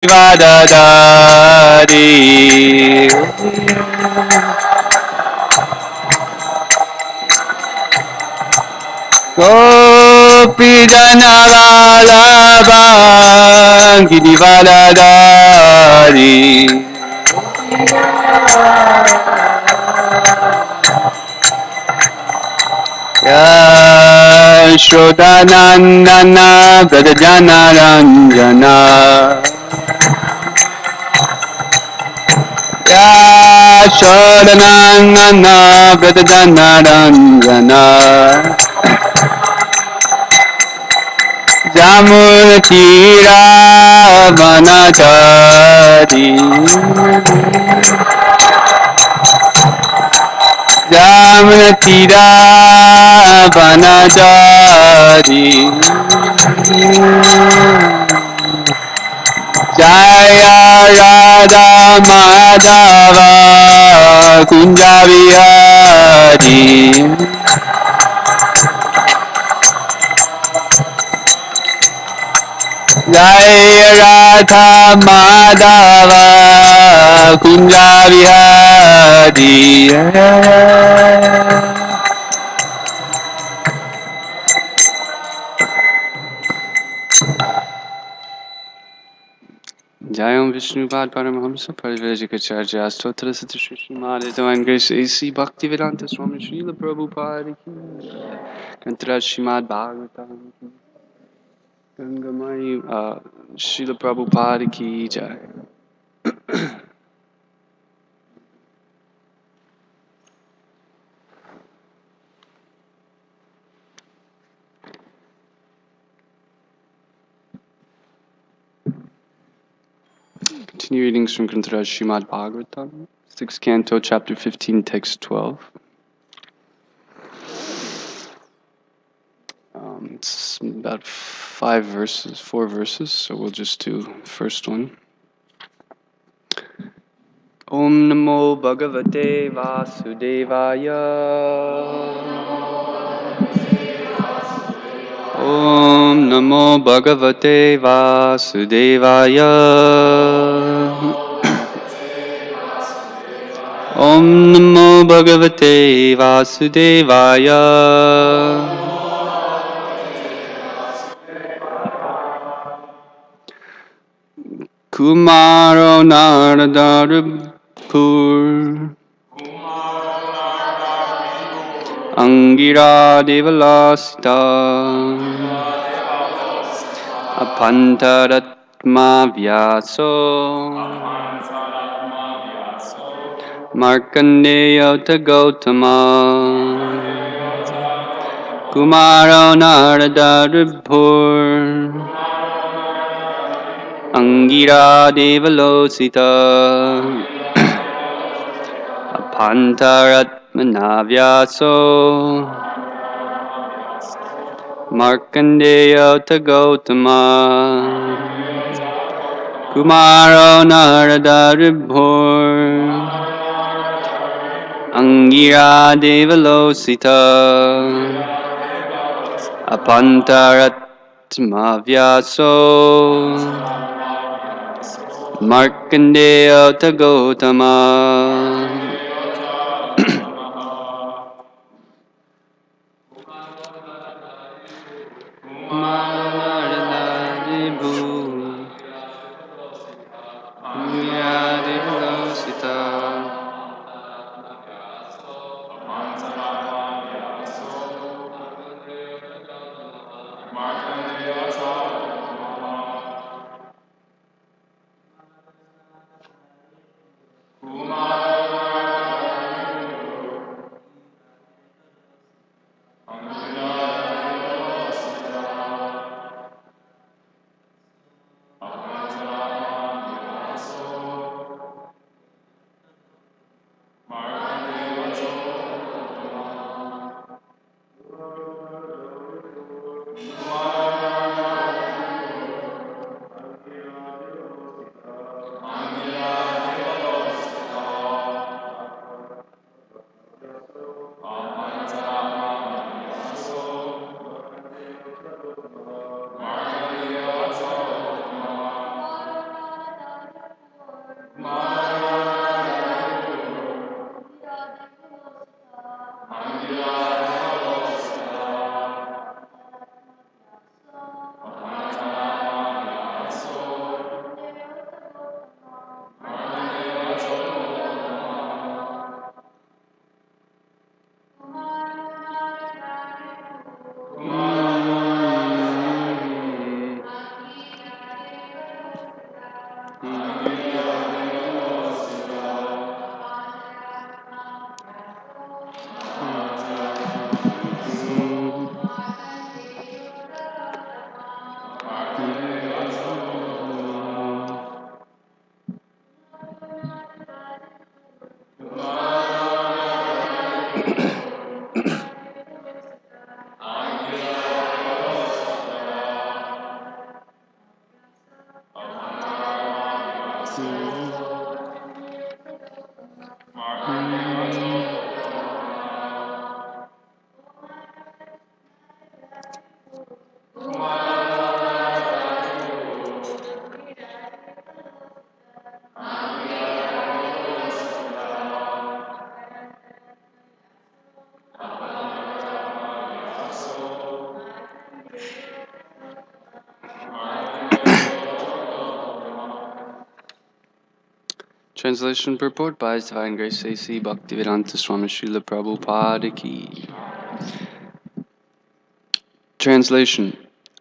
Vadadari Gopi Janaralabha Giri Vadadari Yashodanandana Vrajanaranjana Yashodanandana Vrajanaranjana Jamunatira Vanachari Jamunatira Vanachari Jaya Radha Madhava Kunja Vihari Jaya Radha Madhava Kunja Vihari Jayam Vishnu Pad Paramahamsa Parivajikacharya Astotra Sati Shri Srimad Divine Grace AC Bhaktivedanta Swami Srila Prabhupada Ki Kantra Srimad Bhagvatam Ki Gangamai Srila Prabhupada Ki Jai. Continue readings from Kantra Srimad Bhagavatam, 6th Canto, Chapter 15, Text 12. It's about 4 verses, so we'll just do the first one. Om Namo Bhagavate Vasudevaya. Om Namo Bhagavate Vasudevaya. Om Namo Bhagavate Vasudevaya. Kumaro Nardarapur Angira Devalasita Apantaratma Vyaso Markandeya Gautama Kumaro Nardarapur Angira Devalosita Apantaratmanavyaso Markandeya Gautama Kumaro Naradharibhor Angira Devalosita Apantaratmavyaso Markandeya Gautama Translation purport by His Divine Grace A.C. Bhaktivedanta Swami Srila Prabhupada Ki. Translation.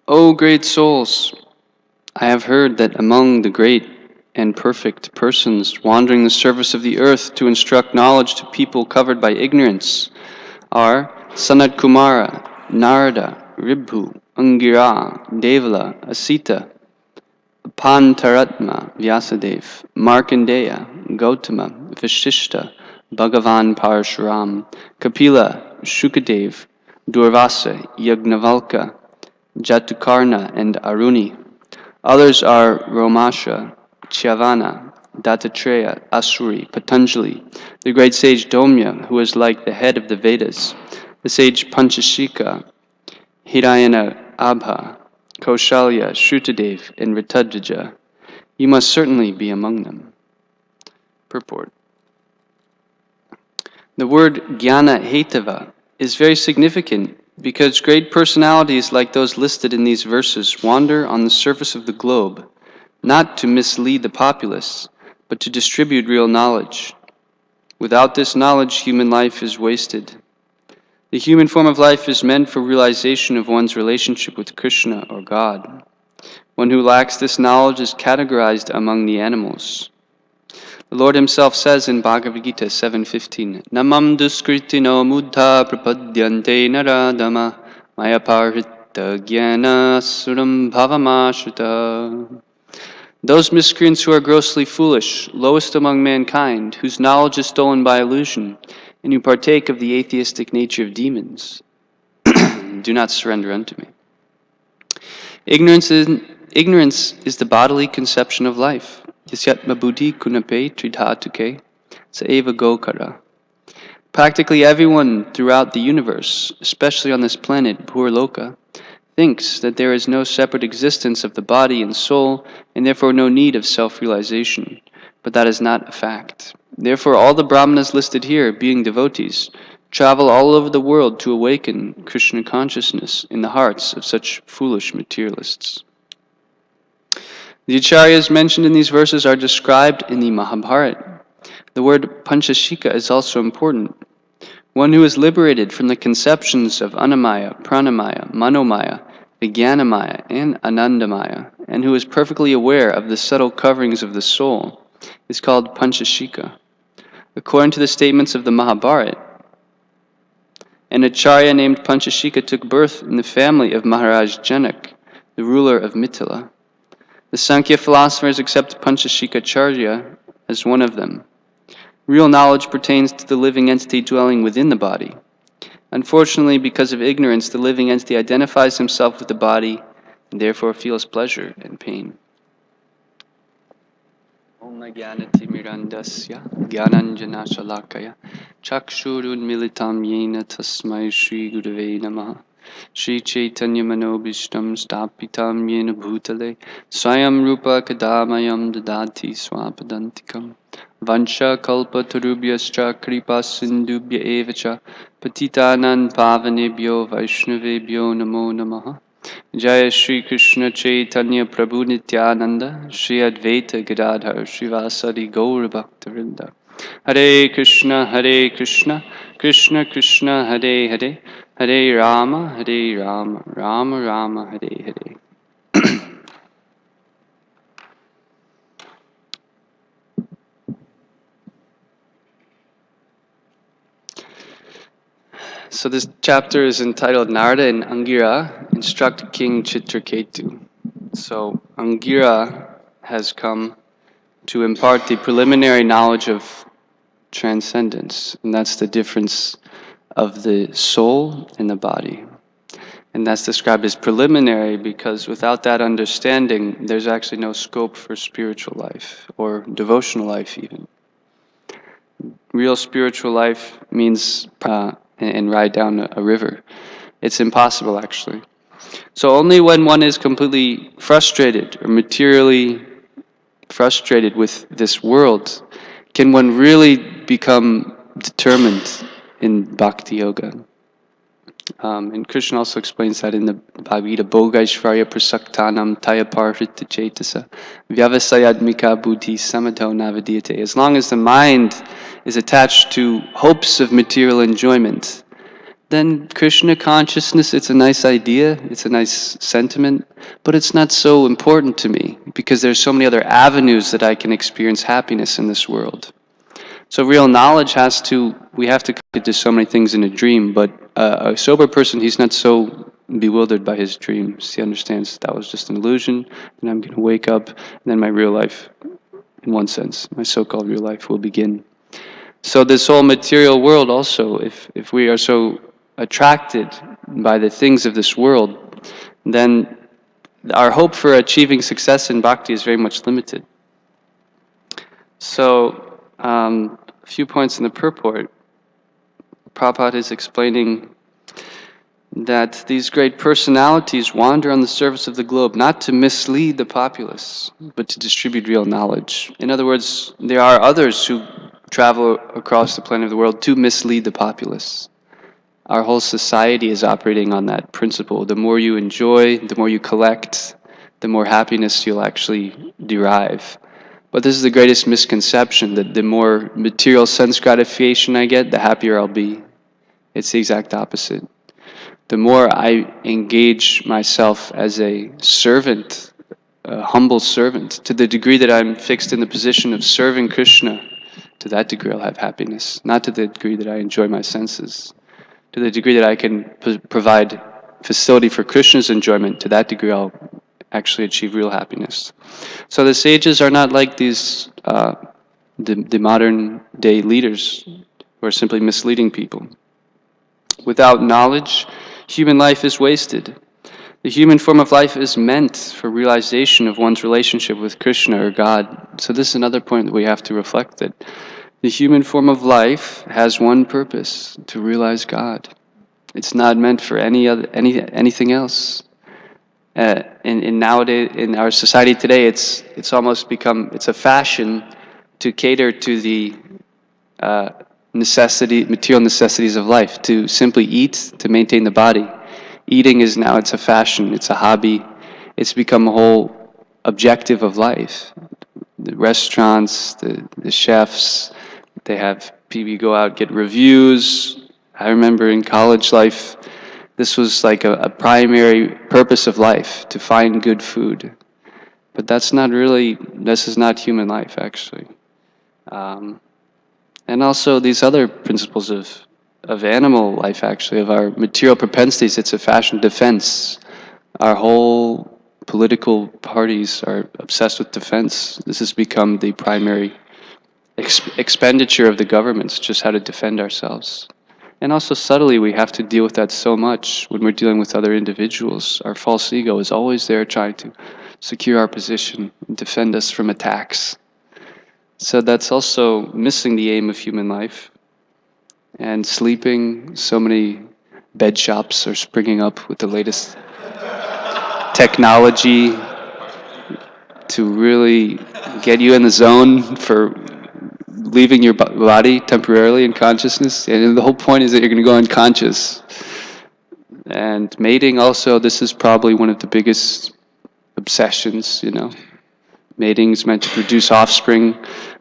O great souls, I have heard that among the great and perfect persons wandering the surface of the earth to instruct knowledge to people covered by ignorance are Sanat Kumara, Narada, Ribhu, Angira, Devala, Asita, Pantaratma, Vyasadeva, Markandeya, Gautama, Vashishta, Bhagavan Parashuram, Kapila, Shukadev, Durvasa, Yagnavalka, Jatukarna, and Aruni. Others are Romasha, Chavana, Dattatreya, Asuri, Patanjali, the great sage Domya, who is like the head of the Vedas, the sage Panchashika, Hirayana Abha, Kaushalya, Shrutadev, and Ritadvija. You must certainly be among them. Purport. The word Jnana Hetava is very significant because great personalities like those listed in these verses wander on the surface of the globe, not to mislead the populace, but to distribute real knowledge. Without this knowledge, human life is wasted. The human form of life is meant for realization of one's relationship with Krishna or God. One who lacks this knowledge is categorized among the animals. The Lord Himself says in Bhagavad Gita 7:15, Namam duskritino muddha prapadyante naradama maya parhita jnana suram bhavamashita. Those miscreants who are grossly foolish, lowest among mankind, whose knowledge is stolen by illusion, and who partake of the atheistic nature of demons, do not surrender unto me. Ignorance is the bodily conception of life. Yasyatma buddhi kunape tridhatuke saeva gokara. Practically everyone throughout the universe, especially on this planet, Bhurloka, thinks that there is no separate existence of the body and soul, and therefore no need of self-realization. But that is not a fact. Therefore, all the Brahmanas listed here, being devotees, travel all over the world to awaken Krishna consciousness in the hearts of such foolish materialists. The acharyas mentioned in these verses are described in the Mahabharata. The word Panchashika is also important. One who is liberated from the conceptions of Annamaya, Pranamaya, Manomaya, Vijnanamaya, and Anandamaya, and who is perfectly aware of the subtle coverings of the soul, is called Panchashika. According to the statements of the Mahabharata, an acharya named Panchashika took birth in the family of Maharaj Janak, the ruler of Mithila. The Sankhya philosophers accept Panchashikacharya as one of them. Real knowledge pertains to the living entity dwelling within the body. Unfortunately, because of ignorance, the living entity identifies himself with the body and therefore feels pleasure and pain. Om Jnanati Mirandasya Jnananjana Shalakaya Chakshurun Militam Yena Tasmai Shri Gurave Namaha Shri Chaitanya Manobishtam Stapitam Yena Bhutale Swayam Rupa Kadamayam Dadati Swapadantikam Vansha Kalpa Tarubhyascha Kripa Sindubhya Evacha Patitanan Pavanebhyo Vaishnavebhyo Namo Namaha Jaya Shri Krishna Chaitanya Prabhu Nityananda Shri Advaita Gadadhar Srivasadi Gaura Bhaktavinda Hare Krishna Krishna Krishna Hare Hare Hare Rama Rama Hare Hare. So this chapter is entitled Narada and Angira Instruct King Chitraketu. So Angira has come to impart the preliminary knowledge of transcendence, and that's the difference of the soul and the body. And that's described as preliminary because without that understanding, there's actually no scope for spiritual life or devotional life even. Real spiritual life means and ride down a river. It's impossible, actually. So only when one is completely frustrated or materially frustrated with this world can one really become determined in Bhakti Yoga. And Krishna also explains that in the Bhagavad Gita, Bhogaishvarya prasaktanam tayaparhita cetasa vyavasayadmika buddhi samadho navadiyate. As long as the mind is attached to hopes of material enjoyment, then Krishna consciousness, it's a nice idea, it's a nice sentiment, but it's not so important to me because there's so many other avenues that I can experience happiness in this world. So real knowledge we have to connect to so many things in a dream, but a sober person, he's not so bewildered by his dreams. He understands that was just an illusion, and I'm going to wake up, and then my real life, in one sense, my so-called real life will begin. So this whole material world also, if we are so attracted by the things of this world, then our hope for achieving success in bhakti is very much limited. So, a few points in the purport. Prabhupada is explaining that these great personalities wander on the surface of the globe not to mislead the populace, but to distribute real knowledge. In other words, there are others who travel across the planet of the world to mislead the populace. Our whole society is operating on that principle. The more you enjoy, the more you collect, the more happiness you'll actually derive. But this is the greatest misconception, that the more material sense gratification I get, the happier I'll be. It's the exact opposite. The more I engage myself as a servant, a humble servant, to the degree that I'm fixed in the position of serving Krishna, to that degree I'll have happiness. Not to the degree that I enjoy my senses. To the degree that I can provide facility for Krishna's enjoyment, to that degree I'll actually achieve real happiness. So the sages are not like these, the modern day leaders who are simply misleading people. Without knowledge, human life is wasted. The human form of life is meant for realization of one's relationship with Krishna or God. So this is another point that we have to reflect, that the human form of life has one purpose: to realize God. It's not meant for anything else. In nowadays, in our society today, it's almost become, it's a fashion to cater to the material necessities of life, to simply eat, to maintain the body. Eating is now, it's a fashion, it's a hobby, it's become a whole objective of life. The restaurants, the chefs, they have people go out, get reviews. I remember in college life, this was like a primary purpose of life, to find good food. But this is not human life, actually. And also these other principles of animal life, actually, of our material propensities, it's a fashion defense. Our whole political parties are obsessed with defense. This has become the primary expenditure of the governments, just how to defend ourselves. And also subtly, we have to deal with that so much when we're dealing with other individuals. Our false ego is always there trying to secure our position and defend us from attacks. So that's also missing the aim of human life. And sleeping, so many bed shops are springing up with the latest technology to really get you in the zone for leaving your body temporarily in consciousness. And the whole point is that you're going to go unconscious. And mating also, this is probably one of the biggest obsessions, Mating is meant to produce offspring,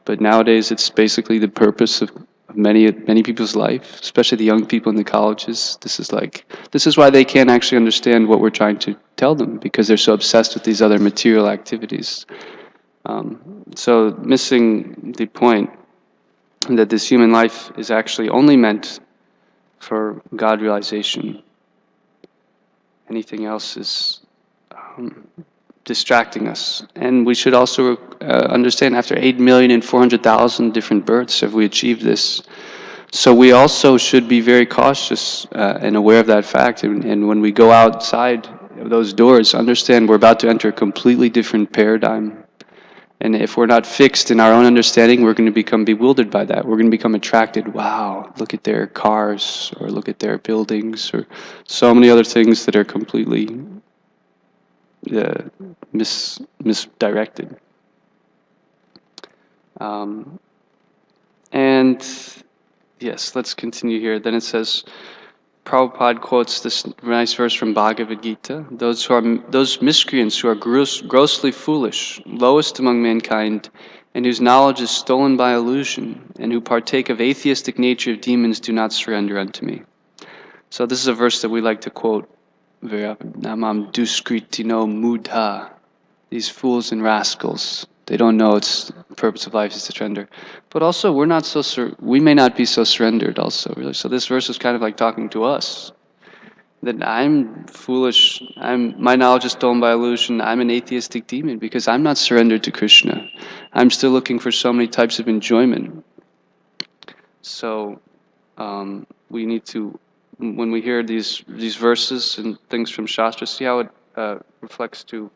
but nowadays it's basically the purpose of many people's life, especially the young people in the colleges. This is why they can't actually understand what we're trying to tell them, because they're so obsessed with these other material activities. So missing the point that this human life is actually only meant for God realization. Anything else is distracting us. And we should also understand after 8,400,000 different births have we achieved this. So we also should be very cautious and aware of that fact. And when we go outside those doors, understand we're about to enter a completely different paradigm. And if we're not fixed in our own understanding, we're going to become bewildered by that. We're going to become attracted. Wow, look at their cars, or look at their buildings, or so many other things that are completely misdirected. And yes, let's continue here. Then it says, Prabhupada quotes this nice verse from Bhagavad Gita. Those miscreants who are grossly foolish, lowest among mankind, and whose knowledge is stolen by illusion, and who partake of atheistic nature of demons, do not surrender unto me. So this is a verse that we like to quote very often. Namam duskritino mudha. These fools and rascals. They don't know it's the purpose of life is to surrender. But also, we may not be so surrendered also, really. So this verse is kind of like talking to us. That I'm foolish, my knowledge is stolen by illusion, I'm an atheistic demon because I'm not surrendered to Krishna. I'm still looking for so many types of enjoyment. So we need to, when we hear these verses and things from Shastra, see how it reflects to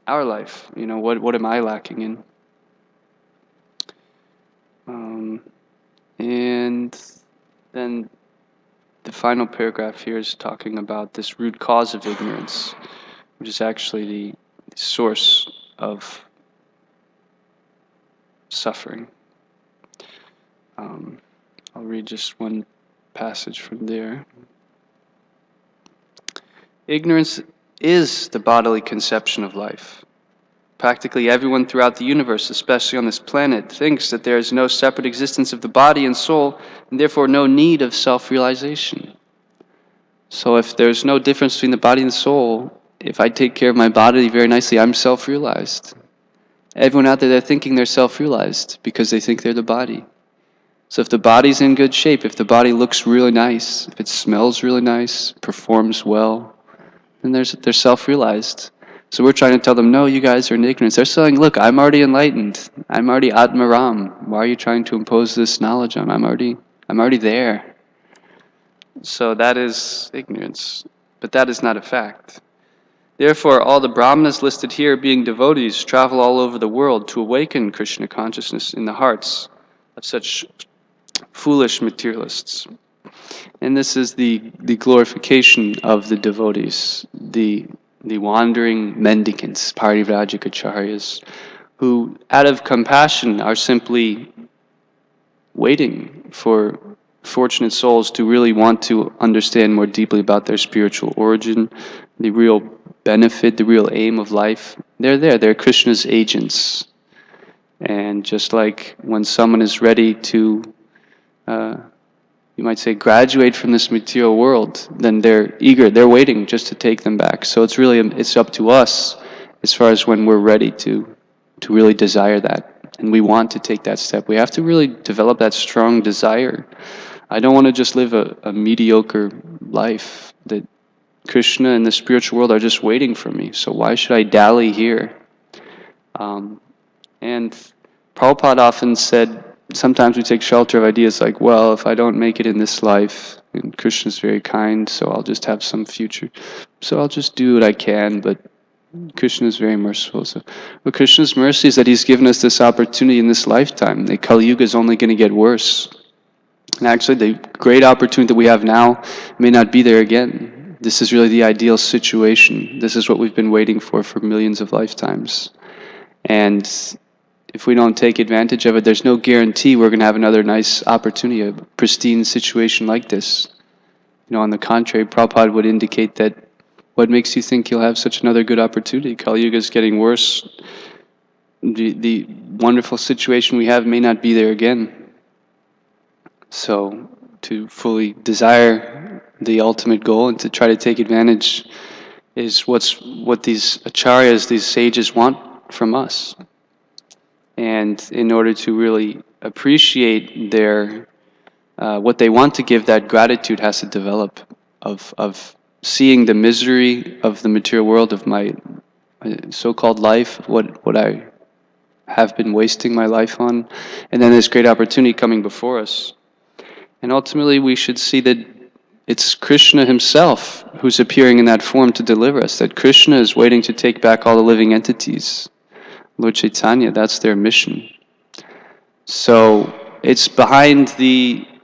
our life. What am I lacking in? And then the final paragraph here is talking about this root cause of ignorance, which is actually the source of suffering. I'll read just one passage from there. Ignorance is the bodily conception of life. Practically everyone throughout the universe, especially on this planet, thinks that there is no separate existence of the body and soul, and therefore no need of self-realization. So if there's no difference between the body and the soul, if I take care of my body very nicely, I'm self-realized. Everyone out there, they're thinking they're self-realized because they think they're the body. So if the body's in good shape, if the body looks really nice, if it smells really nice, performs well, then they're self-realized. So we're trying to tell them, no, you guys are in ignorance. They're saying, look, I'm already enlightened. I'm already Atmaram. Why are you trying to impose this knowledge on me? I'm already there. So that is ignorance. But that is not a fact. Therefore, all the Brahmanas listed here, being devotees, travel all over the world to awaken Krishna consciousness in the hearts of such foolish materialists. And this is the glorification of the devotees, the wandering mendicants, Parivrajakacharyas, who out of compassion are simply waiting for fortunate souls to really want to understand more deeply about their spiritual origin, the real benefit, the real aim of life. They're Krishna's agents. And just like when someone is ready to you might say, graduate from this material world, then they're eager, they're waiting just to take them back. So it's up to us as far as when we're ready to really desire that. And we want to take that step. We have to really develop that strong desire. I don't want to just live a mediocre life, that Krishna and the spiritual world are just waiting for me. So why should I dally here? And Prabhupada often said, sometimes we take shelter of ideas like, well, if I don't make it in this life, and Krishna's very kind, so I'll just have some future. So I'll just do what I can, but Krishna is very merciful. So, but Krishna's mercy is that He's given us this opportunity in this lifetime. The Kali Yuga is only going to get worse. And actually, the great opportunity that we have now may not be there again. This is really the ideal situation. This is what we've been waiting for millions of lifetimes. And if we don't take advantage of it, there's no guarantee we're going to have another nice opportunity, a pristine situation like this. On the contrary, Prabhupada would indicate that what makes you think you'll have such another good opportunity? Kali Yuga is getting worse. The wonderful situation we have may not be there again. So to fully desire the ultimate goal and to try to take advantage is what these acharyas, these sages want from us. And in order to really appreciate their what they want to give, that gratitude has to develop of seeing the misery of the material world, of my so-called life, what I have been wasting my life on, and then this great opportunity coming before us. And ultimately we should see that it's Krishna himself who's appearing in that form to deliver us, that Krishna is waiting to take back all the living entities. Lord Chaitanya, that's their mission. So it's behind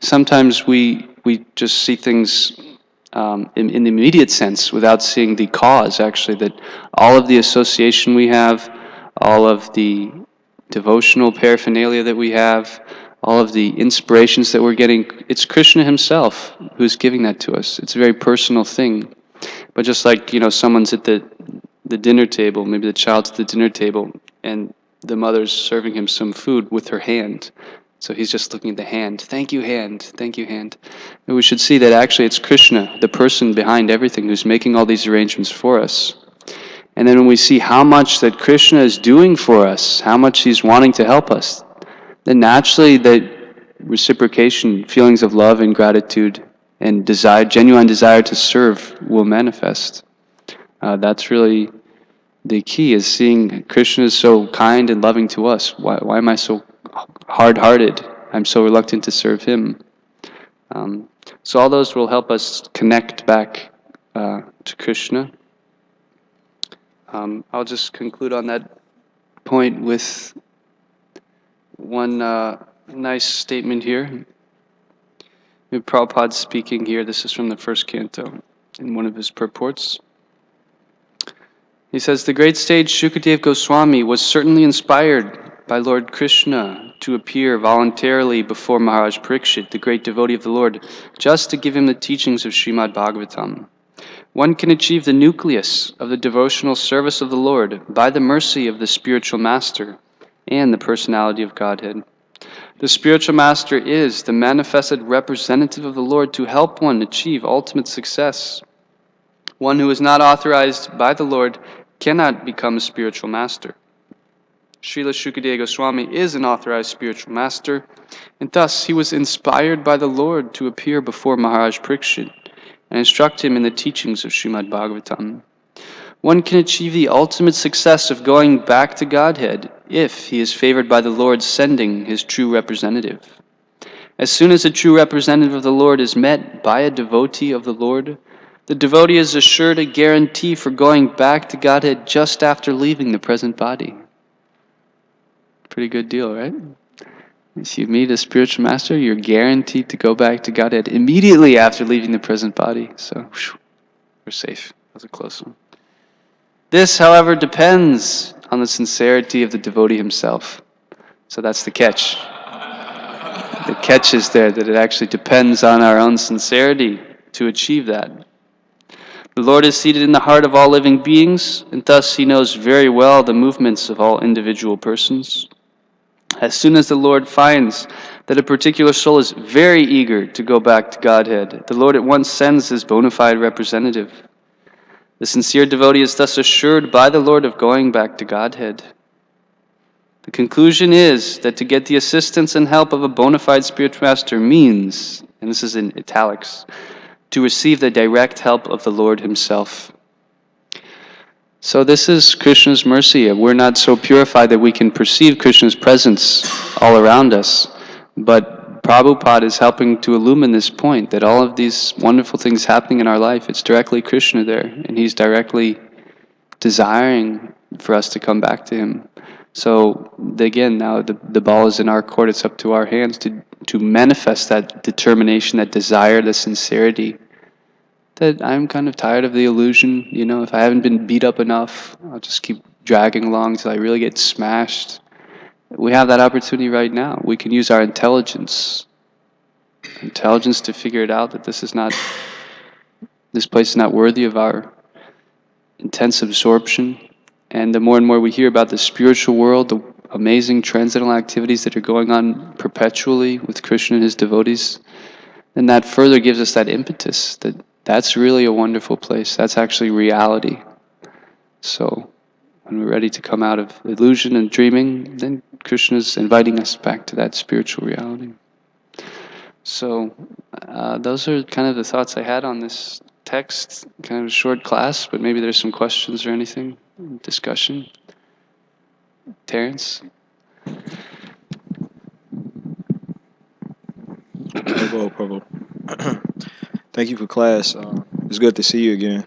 sometimes we just see things in the immediate sense without seeing the cause, actually, that all of the association we have, all of the devotional paraphernalia that we have, all of the inspirations that we're getting, it's Krishna himself who's giving that to us. It's a very personal thing. But just like, someone's at the dinner table, maybe the child's at the dinner table, and the mother's serving him some food with her hand. So he's just looking at the hand. Thank you, hand. Thank you, hand. And we should see that actually it's Krishna, the person behind everything, who's making all these arrangements for us. And then when we see how much that Krishna is doing for us, how much he's wanting to help us, then naturally that reciprocation, feelings of love and gratitude and desire, genuine desire to serve will manifest. That's really the key, is seeing Krishna is so kind and loving to us. Why am I so hard-hearted? I'm so reluctant to serve him. So all those will help us connect back to Krishna. I'll just conclude on that point with one nice statement here. Prabhupada's speaking here. This is from the first canto in one of his purports. He says, the great sage Shukadev Goswami was certainly inspired by Lord Krishna to appear voluntarily before Maharaj Parikshit, the great devotee of the Lord, just to give him the teachings of Srimad Bhagvatam. One can achieve the nucleus of the devotional service of the Lord by the mercy of the spiritual master and the personality of Godhead. The spiritual master is the manifested representative of the Lord to help one achieve ultimate success. One who is not authorized by the Lord cannot become a spiritual master. Srila Shukadev Goswami is an authorized spiritual master, and thus he was inspired by the Lord to appear before Maharaj Parikshit and instruct him in the teachings of Srimad Bhagavatam. One can achieve the ultimate success of going back to Godhead if he is favored by the Lord sending his true representative. As soon as a true representative of the Lord is met by a devotee of the Lord, the devotee is assured a guarantee for going back to Godhead just after leaving the present body. Pretty good deal, right? If you meet a spiritual master, you're guaranteed to go back to Godhead immediately after leaving the present body. So, we're safe. That was a close one. This, however, depends on the sincerity of the devotee himself. So that's the catch. The catch is there, that it actually depends on our own sincerity to achieve that. The Lord is seated in the heart of all living beings, and thus he knows very well the movements of all individual persons. As soon as the Lord finds that a particular soul is very eager to go back to Godhead, the Lord at once sends his bona fide representative. The sincere devotee is thus assured by the Lord of going back to Godhead. The conclusion is that to get the assistance and help of a bona fide spiritual master means, and this is in italics, to receive the direct help of the Lord himself. So this is Krishna's mercy. We're not so purified that we can perceive Krishna's presence all around us, but Prabhupada is helping to illumine this point, that all of these wonderful things happening in our life, it's directly Krishna there, and he's directly desiring for us to come back to him. So again, now the ball is in our court. It's up to our hands to manifest that determination, that desire, the sincerity. That I'm kind of tired of the illusion. If I haven't been beat up enough, I'll just keep dragging along until I really get smashed. We have that opportunity right now. We can use our intelligence to figure it out, that this place is not worthy of our intense absorption. And the more and more we hear about the spiritual world, the amazing transcendental activities that are going on perpetually with Krishna and his devotees, then that further gives us that impetus, that's really a wonderful place. That's actually reality. So when we're ready to come out of illusion and dreaming, then Krishna's inviting us back to that spiritual reality. So those are kind of the thoughts I had on this text. Kind of a short class, but maybe there's some questions or anything, discussion. Terrence? Prabhu. Thank you for class. It's good to see you again.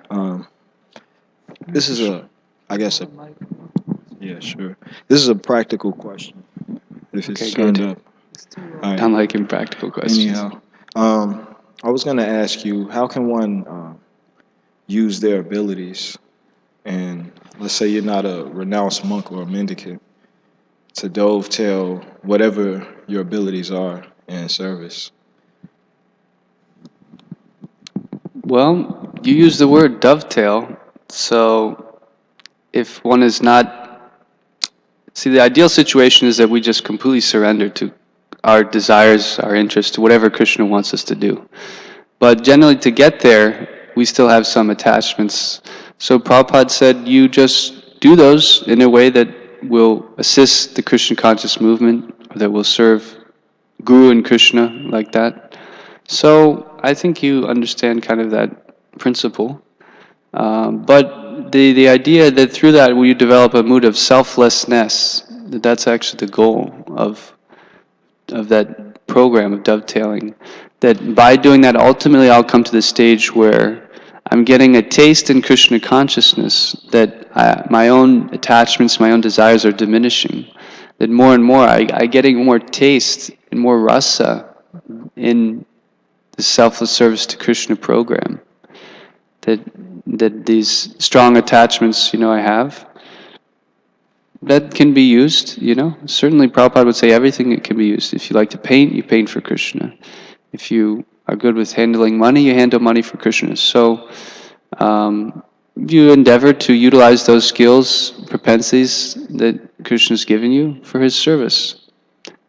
Um, this is yeah, sure. This is a practical question. If it's Okay, turned good. up. All right. I'm liking practical questions. Anyhow, I was going to ask you, how can one use their abilities? And let's say you're not a renounced monk or a mendicant, to dovetail whatever your abilities are in service. Well, you use the word dovetail. So if one is not, see, the ideal situation is that we just completely surrender to our desires, our interests, to whatever Krishna wants us to do. But generally, to get there, we still have some attachments. So Prabhupada said, you just do those in a way that will assist the Krishna conscious movement, or that will serve Guru and Krishna like that. So I think you understand kind of that principle. But the idea that through that you develop a mood of selflessness, that's actually the goal of that program of dovetailing. That by doing that, ultimately I'll come to the stage where I'm getting a taste in Krishna consciousness, that my own attachments, my own desires are diminishing. That more and more I getting more taste and more rasa in the selfless service to Krishna program. That these strong attachments, I have, that can be used, Certainly Prabhupada would say everything that can be used. If you like to paint, you paint for Krishna. If you are good with handling money, you handle money for Krishna. So you endeavor to utilize those skills, propensities that Krishna's given you for his service.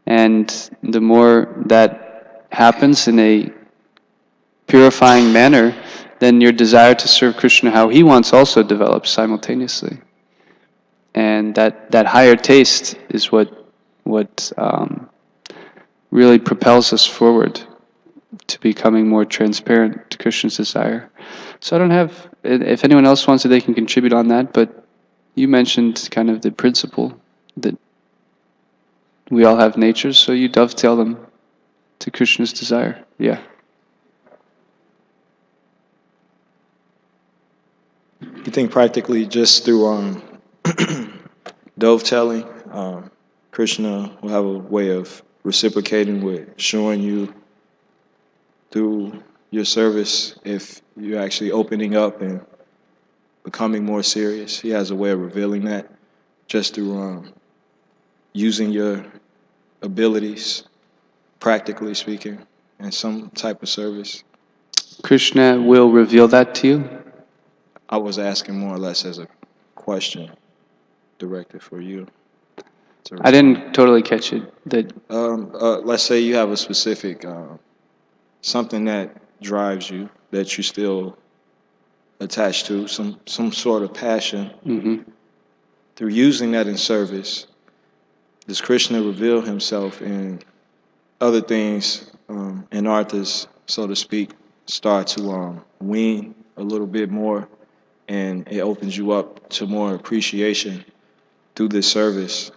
And the more that happens in a purifying manner, then your desire to serve Krishna how he wants also develops simultaneously. And that higher taste is what really propels us forward to becoming more transparent to Krishna's desire. So I don't have, if anyone else wants it, they can contribute on that, but you mentioned kind of the principle that we all have natures, so you dovetail them to Krishna's desire. Yeah. You think practically just through dovetailing, Krishna will have a way of reciprocating with showing you through your service if you're actually opening up and becoming more serious. He has a way of revealing that just through using your abilities, practically speaking, in some type of service. Krishna will reveal that to you. I was asking more or less as a question directed for you. I didn't totally catch it. Let's say you have a specific something that drives you that you still attached to, some sort of passion. Mm-hmm. Through using that in service, does Krishna reveal himself in other things, and artists, so to speak, start to wean a little bit more, and it opens you up to more appreciation through this service,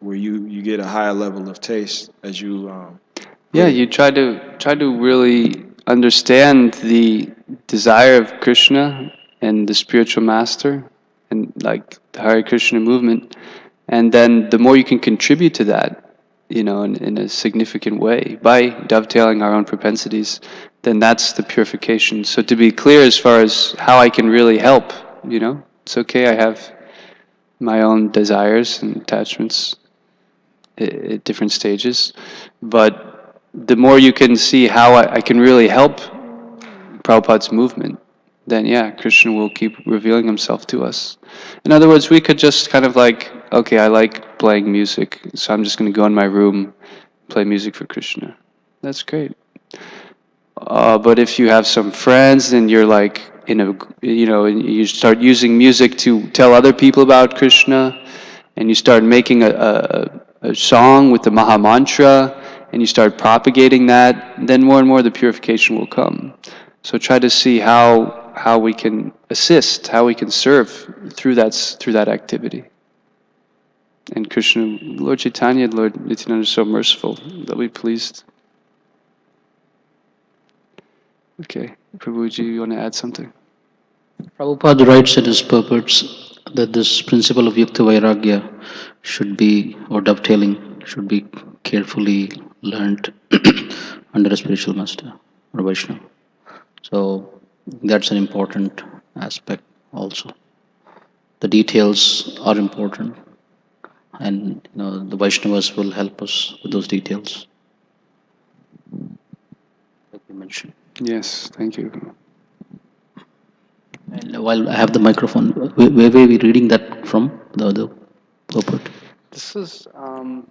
where you get a higher level of taste as you. Yeah, you try to really understand the desire of Krishna and the spiritual master, and like the Hare Krishna movement, and then the more you can contribute to that, in a significant way by dovetailing our own propensities, then that's the purification. So to be clear as far as how I can really help, it's okay. I have my own desires and attachments at different stages, but the more you can see how I can really help Prabhupada's movement, then yeah, Krishna will keep revealing himself to us. In other words, we could just kind of like, okay, I like playing music, so I'm just going to go in my room, play music for Krishna. That's great. But if you have some friends and you're like, you start using music to tell other people about Krishna, and you start making a song with the Maha Mantra, and you start propagating that, then more and more the purification will come. So try to see how we can assist, how we can serve through that activity. And Krishna, Lord Chaitanya, Lord Nityananda are so merciful. They'll be pleased. Okay, Prabhuji, you want to add something? Prabhupada writes in his purports that this principle of Yukta Vairagya should be, or dovetailing, should be carefully learnt under a spiritual master or Vaishnava. So that's an important aspect also. The details are important, and the Vaishnavas will help us with those details, like you mentioned. Yes, thank you. And while I have the microphone, where were we reading that from? The purport. This is, I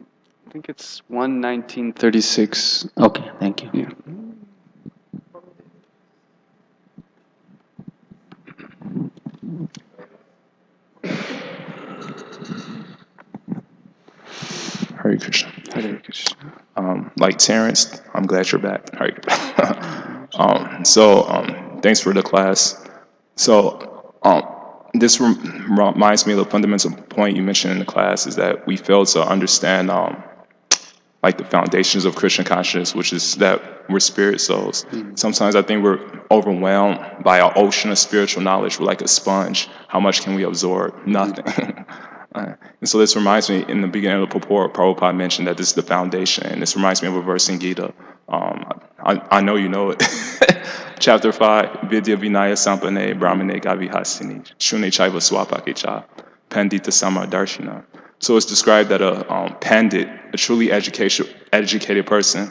think it's 1:19:36. Okay, thank you. Yeah. Hare Krishna. Hare Krishna. Like Terrence, I'm glad you're back. Hare thanks for the class. So, this reminds me of the fundamental point you mentioned in the class is that we fail to understand, like the foundations of Krishna consciousness, which is that we're spirit souls. Sometimes I think we're overwhelmed by our ocean of spiritual knowledge. We're like a sponge. How much can we absorb? Nothing. And so this reminds me, in the beginning of the purport, Prabhupada mentioned that this is the foundation. And this reminds me of a verse in Gita. I know you know it. Chapter 5, Vidya Vinaya Sampane Brahmane Gavihasini Shune Chaiva Swapakecha Pandita Samadarshina. So it's described that a pandit, a truly educated person,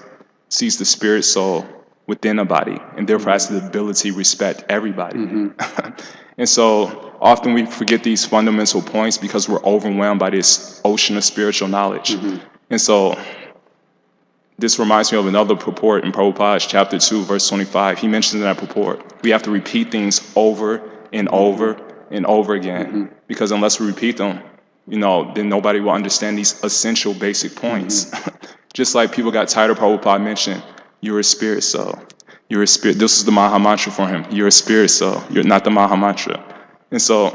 sees the spirit soul within a body and therefore has the ability to respect everybody. And so often we forget these fundamental points because we're overwhelmed by this ocean of spiritual knowledge. And so this reminds me of another purport in Prabhupada's chapter 2, verse 25. He mentions in that purport, we have to repeat things over and over and over again. Because unless we repeat them, then nobody will understand these essential basic points. Just like people got tired of Prabhupada mentioning, you're a spirit soul. You're a spirit. This is the Maha Mantra for him. You're a spirit soul. You're not the Maha Mantra. And so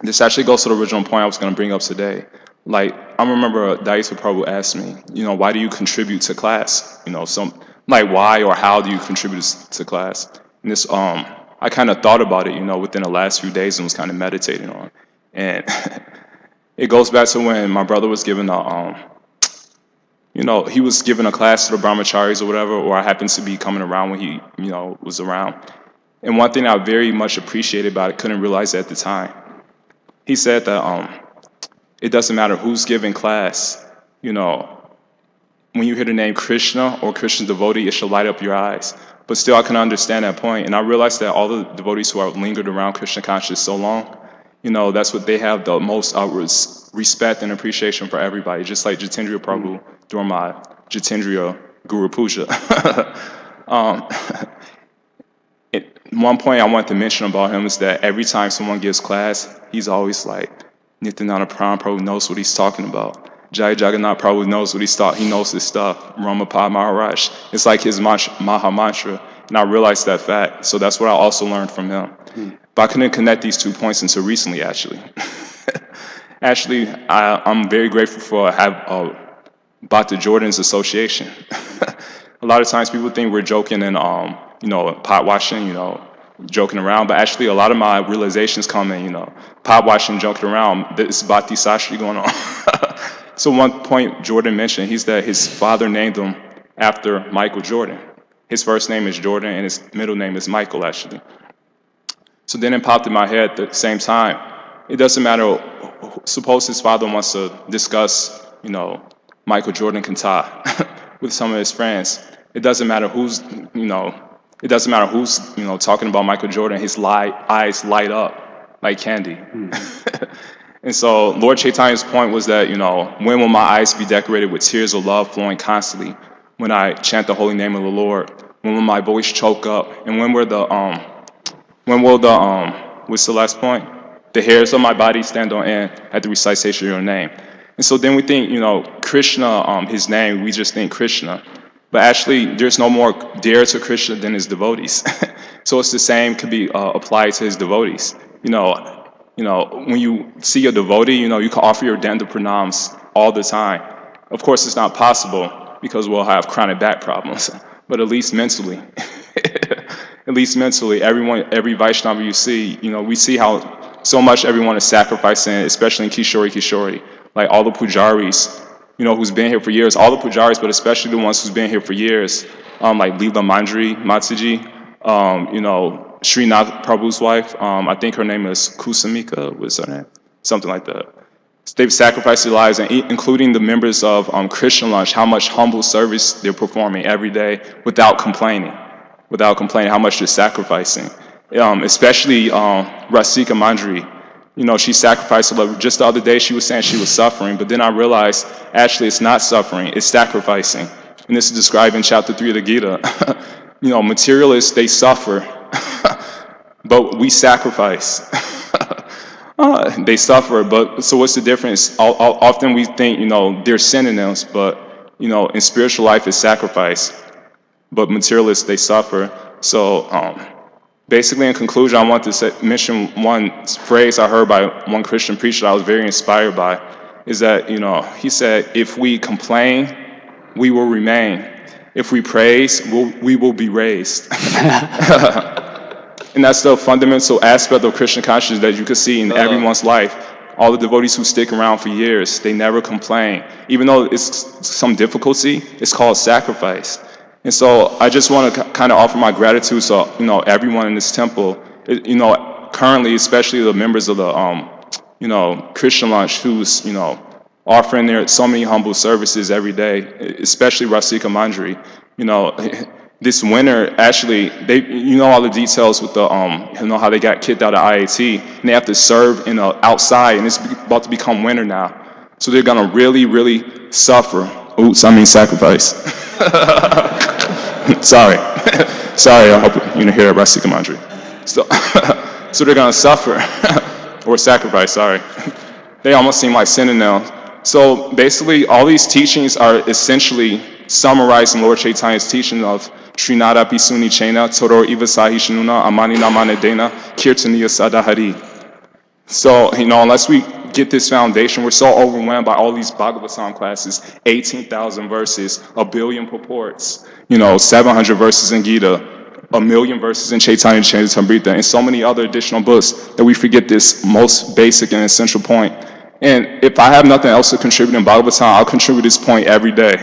this actually goes to the original point I was going to bring up today. Like, I remember Daisa Prabhu asked me, why do you contribute to class? Why or how do you contribute to class? And this, I kind of thought about it, within the last few days and was kind of meditating on. And it goes back to when my brother was given he was given a class to the brahmacharis or whatever, or I happened to be coming around when he, was around. And one thing I very much appreciated about it, couldn't realize it at the time, he said that it doesn't matter who's giving class, when you hear the name Krishna or Krishna devotee, it should light up your eyes. But still, I can understand that point. And I realized that all the devotees who are lingered around Krishna consciousness so long, that's what they have the most respect and appreciation for everybody. Just like Jitendriya Prabhu during my Jitendriya Guru Puja. One point I want to mention about him is that every time someone gives class, he's always like, Nityananda Prabhu knows what he's talking about. Jai Jagannath Prabhu knows what he knows his stuff. Ramapad Maharaj. It's like his Maha Mantra. And I realized that fact. So that's what I also learned from him. But I couldn't connect these 2 points until recently, actually. Actually, I'm very grateful for Bhakta Jordan's association. A lot of times people think we're joking and, pot washing, joking around. But actually, a lot of my realizations come in, pot washing, joking around. This Bhakti Sashri going on. So one point Jordan mentioned, he's that his father named him after Michael Jordan. His first name is Jordan and his middle name is Michael, actually. So then it popped in my head at the same time. It doesn't matter, suppose his father wants to discuss, Michael Jordan Kanta with some of his friends. It doesn't matter who's, talking about Michael Jordan, his eyes light up like candy. And so Lord Chaitanya's point was that, when will my eyes be decorated with tears of love flowing constantly when I chant the holy name of the Lord? When will my voice choke up? And when will what's the last point? The hairs of my body stand on end at the recitation of your name. And so then we think, Krishna, his name, we just think Krishna. But actually, there's no more dear to Krishna than his devotees. So it's the same, could be applied to his devotees. When you see a devotee, you can offer your danda pranams all the time. Of course, it's not possible because we'll have chronic back problems, but at least mentally, every Vaishnava you see, we see how so much everyone is sacrificing, especially in Kishori, like all the pujaris, who's been here for years, all the pujaris, but especially the ones who's been here for years, like Leela Mandri, Matsuji, Srinath Prabhu's wife, I think her name is Kusamika, what's her name? Something like that. They've sacrificed their lives, and including the members of Krishna Lunch, how much humble service they're performing every day without complaining how much they're sacrificing. Especially Rasika Mandri, she sacrificed her love. Just the other day she was saying she was suffering, but then I realized actually it's not suffering, it's sacrificing. And this is described in chapter 3 of the Gita. Materialists, they suffer, but we sacrifice. They suffer, but so what's the difference? Often we think, they're synonyms, but, in spiritual life it's sacrifice. But materialists, they suffer. So basically, in conclusion, I want to mention one phrase I heard by one Christian preacher that I was very inspired by, is that, he said, if we complain, we will remain. If we praise, we will be raised. And that's the fundamental aspect of Krishna consciousness that you can see in everyone's life. All the devotees who stick around for years, they never complain. Even though it's some difficulty, it's called sacrifice. And so I just want to kind of offer my gratitude to everyone in this temple. Currently, especially the members of the Krishna Lunch, who's offering their so many humble services every day, especially Rasika Mandri. This winter, actually, they all the details with the how they got kicked out of IAT, and they have to serve outside, and it's about to become winter now. So they're gonna really, really suffer. Oops, I mean sacrifice. Sorry, I hope you didn't hear that, Rasika Mandri. So they're gonna suffer or sacrifice. Sorry, they almost seem like synonyms. So basically, all these teachings are essentially summarizing Lord Chaitanya's teaching of Trinada Pisuni Chena, Toro Ivasahi Shinuna, Amani Namane Dena, Kirtaniya Sadahari. So, unless we get this foundation, we're so overwhelmed by all these Bhagavatam classes, 18,000 verses, 1 billion purports, 700 verses in Gita, 1 million verses in Chaitanya Charitamrita, and so many other additional books that we forget this most basic and essential point. And if I have nothing else to contribute in Bhagavatam, I'll contribute this point every day,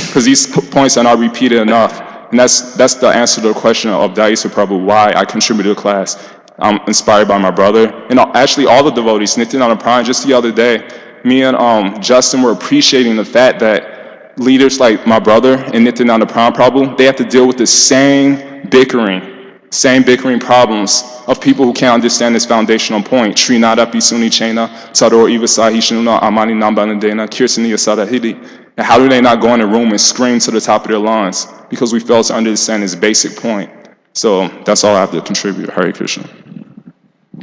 because these points are not repeated enough. And that's the answer to the question of Daisa Prabhu, why I contributed to the class. I'm inspired by my brother. And actually all the devotees, Nityananda Prime, just the other day, me and Justin were appreciating the fact that leaders like my brother and Nityananda Prime Prabhu, they have to deal with the same bickering problems of people who can't understand this foundational point. Srinada Pisuni Chena, Sador Ivasahi Shinuna, Amani Nambanadena, Kirtaniya Sadahidi. And how do they not go in a room and scream to the top of their lungs? Because we fail to understand this basic point. So that's all I have to contribute. Hare Krishna.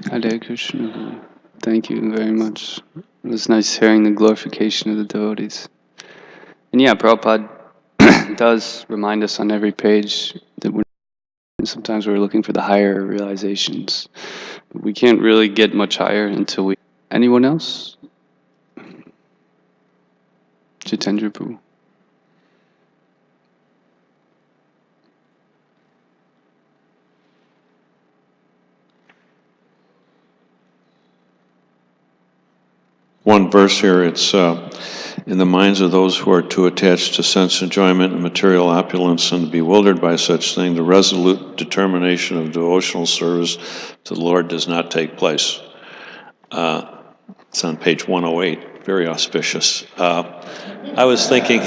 Hare Krishna. Thank you very much. It was nice hearing the glorification of the devotees. And yeah, Prabhupada does remind us on every page that sometimes we're looking for the higher realizations. But we can't really get much higher until we... Anyone else? Jitendra Prabhu. One verse here, it's in the minds of those who are too attached to sense enjoyment and material opulence and bewildered by such thing, the resolute determination of devotional service to the Lord does not take place. It's on page 108, very auspicious. I was thinking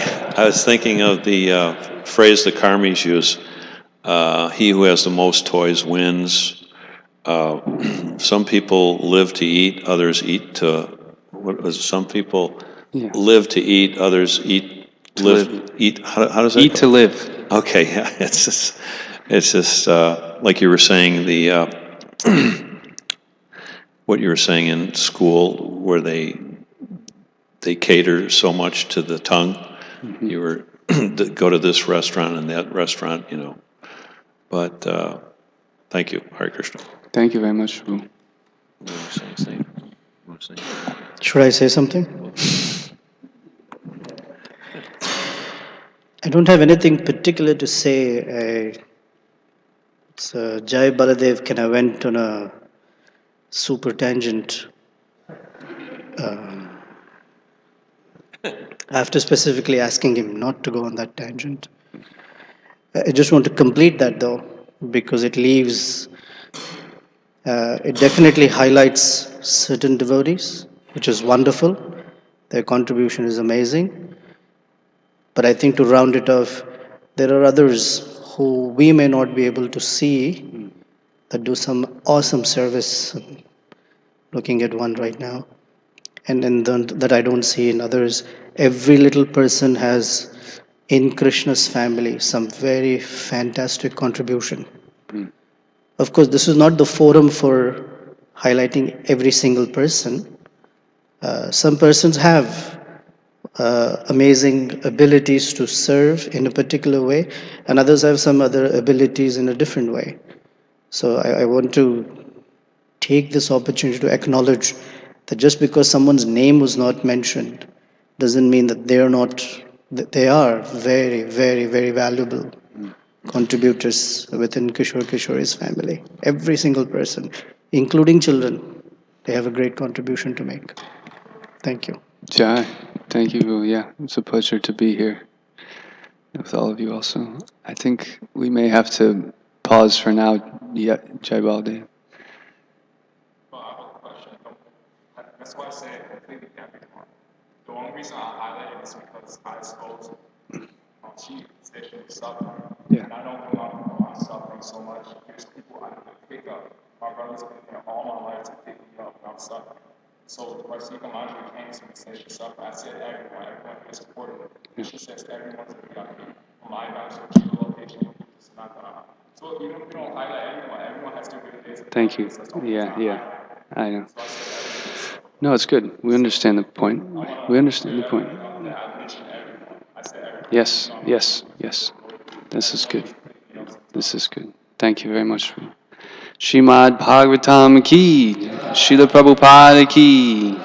of the phrase the Karmis use, he who has the most toys wins. Some people live to eat, others eat to... Some people live to eat, others eat live. Eat. How does that? Eat go? to live. Okay, yeah, it's just like you were saying what you were saying in school, where they they cater so much to the tongue. Mhm. You were go to this restaurant and that restaurant, But thank you, Hare Krishna. Thank you very much, Prabhu. Should I say something? I don't have anything particular to say. It's Jai Baladev kind of went on a super tangent. After specifically asking him not to go on that tangent. I just want to complete that though, because it definitely highlights certain devotees, which is wonderful. Their contribution is amazing. But I think to round it off, there are others who we may not be able to see that do some awesome service. Looking at one right now, and that I don't see in others. Every little person has in Krishna's family some very fantastic contribution. Mm. Of course, this is not the forum for highlighting every single person. Some persons have amazing abilities to serve in a particular way, and others have some other abilities in a different way. So I want to take this opportunity to acknowledge that just because someone's name was not mentioned doesn't mean that they are very, very, very valuable contributors within Kishori's family. Every single person, including children, they have a great contribution to make. Thank you. Jai, thank you. Yeah, it's a pleasure to be here with all of you also. I think we may have to pause for now. Yeah, Jai Baldev. Well, I have a question. That's why I say completely everyone. The only reason I highlighted is because I spoke to she said she was suffering. Yeah. And I don't know a lot of people are suffering so much. There's people I can pick up. My brother's been here all my life to pick me up when I'm suffering. So when Sika Manjari came to me and said she's suffering, I said everyone is supporting her. And she says everyone's a VIP. My gosh, she location is not gonna. So even if we don't highlight everyone has to good days. Thank you. That's the only Yeah, reason I yeah. highlight. I know. So I said everyone. No, it's good. We understand the point. We understand the point. I mentioned everyone. I said everyone. Yes, yes, yes. This is good. This is good. Thank you very much. Srimad Bhagvatam ki, Srila Prabhupada ki.